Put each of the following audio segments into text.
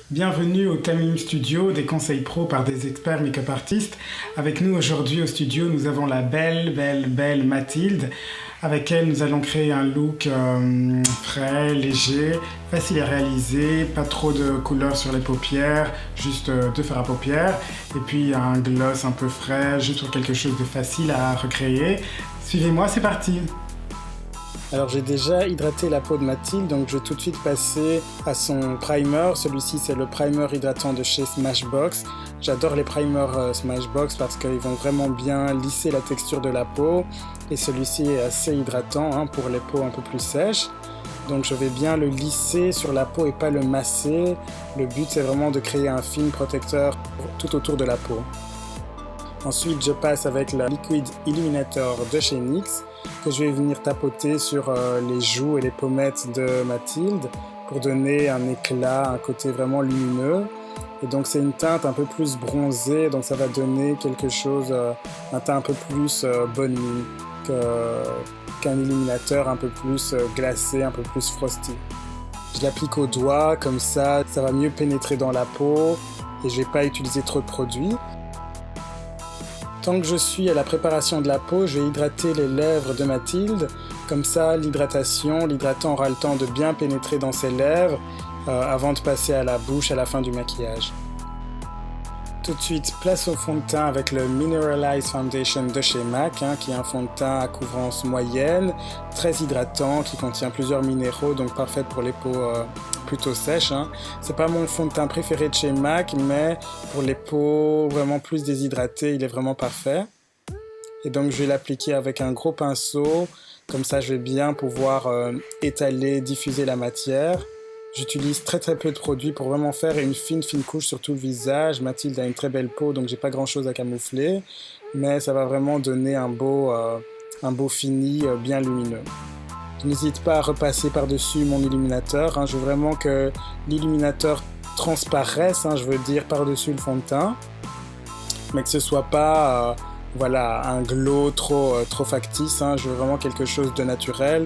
Bienvenue au Tamim Studio, des conseils pro par des experts make-up artistes. Avec nous aujourd'hui au studio, nous avons la belle Mathilde, avec elle nous allons créer un look frais, léger, facile à réaliser, pas trop de couleurs sur les paupières, juste de fard à paupières, et puis un gloss un peu frais, juste pour quelque chose de facile à recréer. Suivez-moi, c'est parti! Alors j'ai déjà hydraté la peau de Mathilde, donc je vais tout de suite passer à son primer. Celui-ci c'est le primer hydratant de chez Smashbox. J'adore les primers Smashbox parce qu'ils vont vraiment bien lisser la texture de la peau. Et celui-ci est assez hydratant pour les peaux un peu plus sèches. Donc je vais bien le lisser sur la peau et pas le masser. Le but c'est vraiment de créer un film protecteur tout autour de la peau. Ensuite je passe avec le Liquid Illuminator de chez NYX, que je vais venir tapoter sur les joues et les pommettes de Mathilde pour donner un éclat, un côté vraiment lumineux. Et donc c'est une teinte un peu plus bronzée, donc ça va donner quelque chose, un teint un peu plus bonne mine qu'un illuminateur un peu plus glacé, un peu plus frosty. Je l'applique au doigt, comme ça va mieux pénétrer dans la peau et je ne vais pas utiliser trop de produits. Tant que je suis à la préparation de la peau, je vais hydrater les lèvres de Mathilde. Comme ça, l'hydratant aura le temps de bien pénétrer dans ses lèvres avant de passer à la bouche à la fin du maquillage. Tout de suite, place au fond de teint avec le Mineralized Foundation de chez MAC, qui est un fond de teint à couvrance moyenne, très hydratant, qui contient plusieurs minéraux, donc parfait pour les peaux plutôt sèches. C'est pas mon fond de teint préféré de chez MAC, mais pour les peaux vraiment plus déshydratées, il est vraiment parfait. Et donc je vais l'appliquer avec un gros pinceau, comme ça je vais bien pouvoir étaler, diffuser la matière. J'utilise très peu de produits pour vraiment faire une fine couche sur tout le visage. Mathilde a une très belle peau, donc j'ai pas grand chose à camoufler, mais ça va vraiment donner un beau fini bien lumineux. Je n'hésite pas à repasser par-dessus mon illuminateur. Je veux vraiment que l'illuminateur transparaisse, je veux dire par-dessus le fond de teint, mais que ce soit pas un glow trop factice. Je veux vraiment quelque chose de naturel.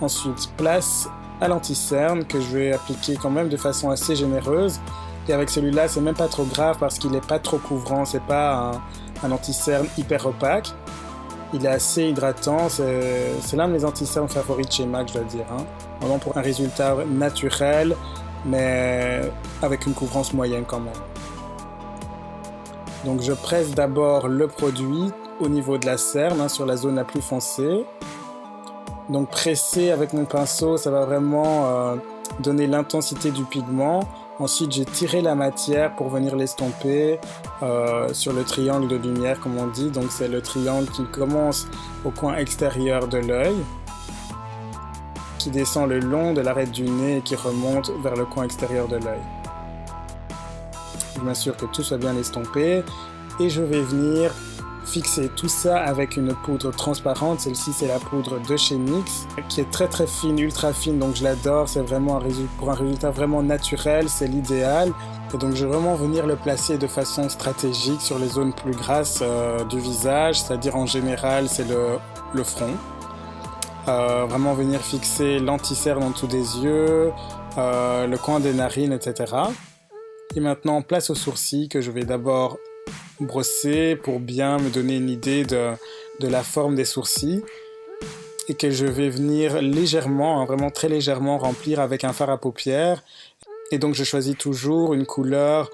Ensuite, place à l'anti-cerne que je vais appliquer quand même de façon assez généreuse. Et avec celui-là, c'est même pas trop grave parce qu'il n'est pas trop couvrant, c'est pas un anti-cerne hyper opaque. Il est assez hydratant, c'est l'un de mes anti-cernes favoris de chez MAC, je dois dire. Vraiment pour un résultat naturel, mais avec une couvrance moyenne quand même. Donc je presse d'abord le produit au niveau de la cerne, sur la zone la plus foncée. Donc presser avec mon pinceau, ça va vraiment donner l'intensité du pigment. Ensuite, j'ai tiré la matière pour venir l'estomper sur le triangle de lumière, comme on dit. Donc c'est le triangle qui commence au coin extérieur de l'œil, qui descend le long de l'arête du nez et qui remonte vers le coin extérieur de l'œil. Je m'assure que tout soit bien estompé et je vais venir fixer tout ça avec une poudre transparente. Celle-ci c'est la poudre de chez NYX qui est très fine, ultra fine, donc je l'adore. C'est vraiment pour un résultat vraiment naturel, c'est l'idéal. Et donc je vais vraiment venir le placer de façon stratégique sur les zones plus grasses du visage, c'est-à-dire en général c'est le front. Vraiment venir fixer l'anti-cerne en dessous des yeux, le coin des narines, etc. Et maintenant place aux sourcils que je vais d'abord brosser pour bien me donner une idée de la forme des sourcils et que je vais venir légèrement, vraiment très légèrement remplir avec un fard à paupières. Et donc je choisis toujours une couleur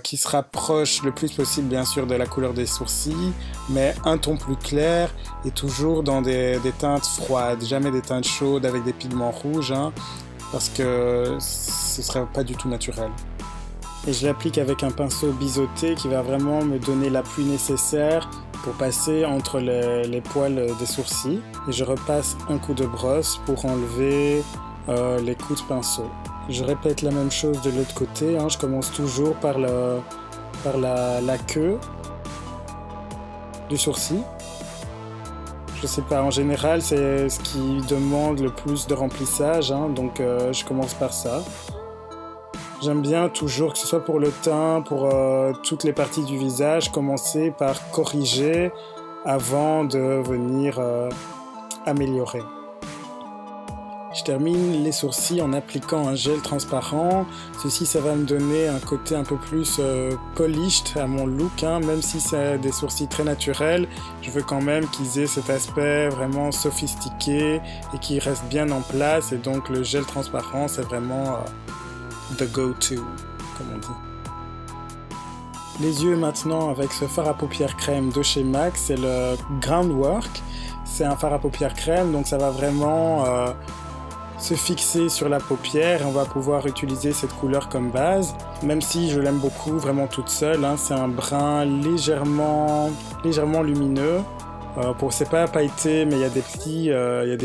qui se rapproche le plus possible bien sûr de la couleur des sourcils, mais un ton plus clair et toujours dans des teintes froides, jamais des teintes chaudes avec des pigments rouges, parce que ce serait pas du tout naturel. Et je l'applique avec un pinceau biseauté qui va vraiment me donner l'appui nécessaire pour passer entre les poils des sourcils. Et je repasse un coup de brosse pour enlever les coups de pinceau. Je répète la même chose de l'autre côté. Je commence toujours par la queue du sourcil. Je sais pas, en général c'est ce qui demande le plus de remplissage, donc je commence par ça. J'aime bien toujours, que ce soit pour le teint, pour toutes les parties du visage, commencer par corriger avant de venir améliorer. Je termine les sourcils en appliquant un gel transparent. Ceci, ça va me donner un côté un peu plus polished à mon look, hein. Même si c'est des sourcils très naturels, je veux quand même qu'ils aient cet aspect vraiment sophistiqué et qu'ils restent bien en place. Et donc le gel transparent, c'est vraiment the go-to, comme on dit. Les yeux maintenant avec ce fard à paupières crème de chez MAC, c'est le Groundwork. C'est un fard à paupières crème, donc ça va vraiment se fixer sur la paupière et on va pouvoir utiliser cette couleur comme base. Même si je l'aime beaucoup, vraiment toute seule, hein, c'est un brun légèrement lumineux. C'est pas pailleté, mais il y a des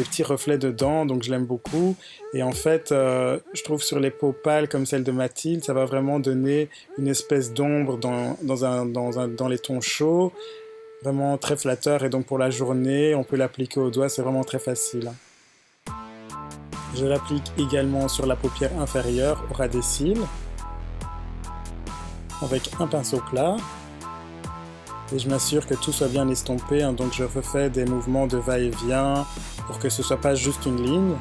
petits reflets dedans, donc je l'aime beaucoup. Et en fait, je trouve sur les peaux pâles comme celle de Mathilde, ça va vraiment donner une espèce d'ombre dans les tons chauds, vraiment très flatteur. Et donc pour la journée, on peut l'appliquer au doigt, c'est vraiment très facile. Je l'applique également sur la paupière inférieure, au ras des cils, avec un pinceau plat. Et je m'assure que tout soit bien estompé, hein, donc je refais des mouvements de va-et-vient pour que ce soit pas juste une ligne.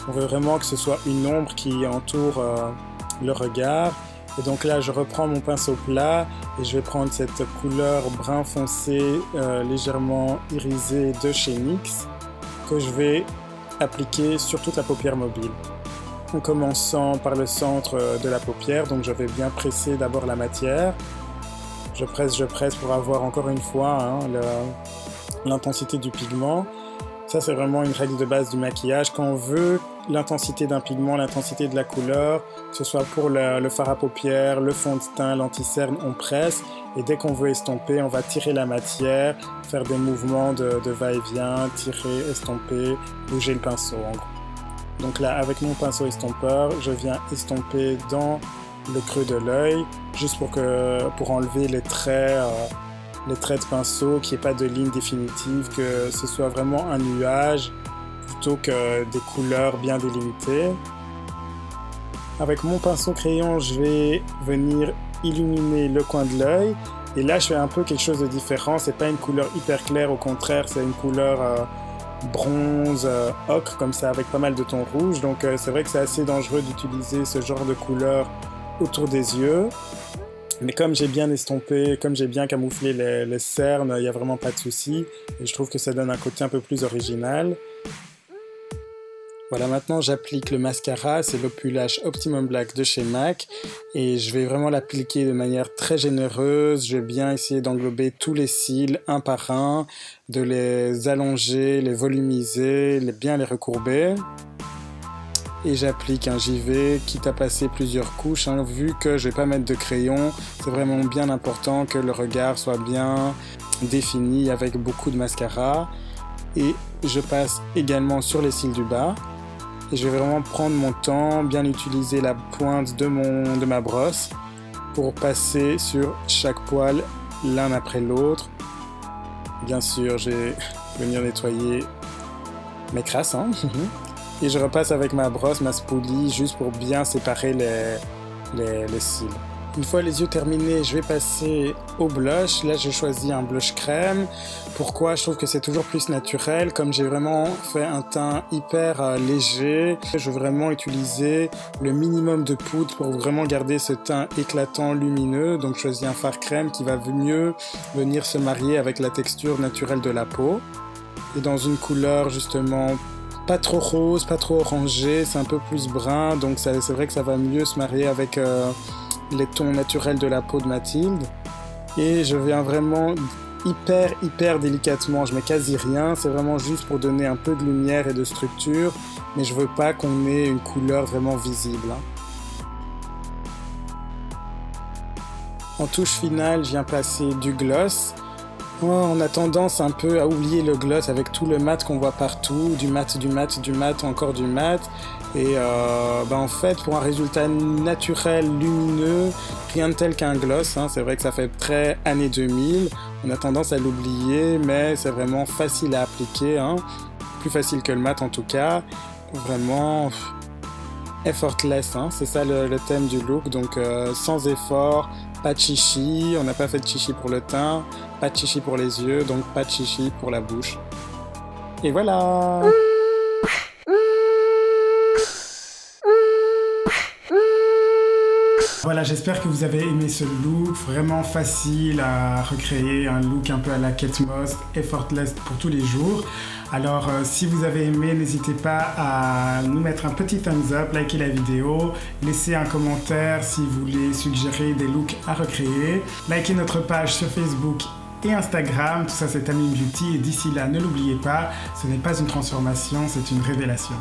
On veut vraiment que ce soit une ombre qui entoure le regard. Et donc là, je reprends mon pinceau plat et je vais prendre cette couleur brun foncé, légèrement irisée de chez NYX, que je vais appliquer sur toute la paupière mobile. En commençant par le centre de la paupière, donc je vais bien presser d'abord la matière. Je presse pour avoir encore une fois hein, l'intensité du pigment. Ça, c'est vraiment une règle de base du maquillage. Quand on veut l'intensité d'un pigment, l'intensité de la couleur, que ce soit pour le fard à paupières, le fond de teint, l'anti-cerne, on presse. Et dès qu'on veut estomper, on va tirer la matière, faire des mouvements de va-et-vient, tirer, estomper, bouger le pinceau en gros. Donc là, avec mon pinceau estompeur, je viens estomper dans le creux de l'œil, juste pour enlever les traits de pinceau, qu'il n'y ait pas de ligne définitive, que ce soit vraiment un nuage plutôt que des couleurs bien délimitées. Avec mon pinceau crayon, je vais venir illuminer le coin de l'œil. Et là, je fais un peu quelque chose de différent. C'est pas une couleur hyper claire, au contraire, c'est une couleur bronze, ocre, comme ça, avec pas mal de tons rouges. Donc, c'est vrai que c'est assez dangereux d'utiliser ce genre de couleur autour des yeux. Mais comme j'ai bien estompé, comme j'ai bien camouflé les cernes, il n'y a vraiment pas de souci. Et je trouve que ça donne un côté un peu plus original. Voilà, maintenant j'applique le mascara, c'est l'Opulash Optimum Black de chez MAC. Et je vais vraiment l'appliquer de manière très généreuse. Je vais bien essayer d'englober tous les cils, un par un, de les allonger, les volumiser, bien les recourber. Et j'applique un JV, quitte à passer plusieurs couches, hein, vu que je ne vais pas mettre de crayon, c'est vraiment bien important que le regard soit bien défini avec beaucoup de mascara. Et je passe également sur les cils du bas. Et je vais vraiment prendre mon temps, bien utiliser la pointe de ma brosse pour passer sur chaque poil l'un après l'autre. Bien sûr, je vais venir nettoyer mes crasses, hein. Et je repasse avec ma brosse, ma spoolie, juste pour bien séparer les cils. Une fois les yeux terminés, je vais passer au blush. Là, j'ai choisi un blush crème. Pourquoi ? Je trouve que c'est toujours plus naturel. Comme j'ai vraiment fait un teint hyper léger, je veux vraiment utiliser le minimum de poudre pour vraiment garder ce teint éclatant, lumineux. Donc, je choisis un fard crème qui va mieux venir se marier avec la texture naturelle de la peau. Et dans une couleur, justement, pas trop rose, pas trop orangé, c'est un peu plus brun, donc c'est vrai que ça va mieux se marier avec les tons naturels de la peau de Mathilde. Et je viens vraiment hyper délicatement, je mets quasi rien, c'est vraiment juste pour donner un peu de lumière et de structure, mais je veux pas qu'on ait une couleur vraiment visible, hein. En touche finale, je viens placer du gloss. On a tendance un peu à oublier le gloss avec tout le mat qu'on voit partout, du mat, encore du mat. Et en fait, pour un résultat naturel, lumineux, rien de tel qu'un gloss, hein. C'est vrai que ça fait très années 2000. On a tendance à l'oublier, mais c'est vraiment facile à appliquer, hein. Plus facile que le mat en tout cas. Vraiment effortless, hein. C'est ça le thème du look. Donc sans effort, pas de chichi. On n'a pas fait de chichi pour le teint, pas de chichi pour les yeux, donc pas de chichi pour la bouche. Et voilà! Voilà, j'espère que vous avez aimé ce look, vraiment facile à recréer, un look un peu à la Kate Moss, effortless pour tous les jours. Alors si vous avez aimé, n'hésitez pas à nous mettre un petit thumbs up, liker la vidéo, laisser un commentaire si vous voulez suggérer des looks à recréer, liker notre page sur Facebook et Instagram, tout ça c'est Tamim Beauty et d'ici là ne l'oubliez pas, ce n'est pas une transformation, c'est une révélation.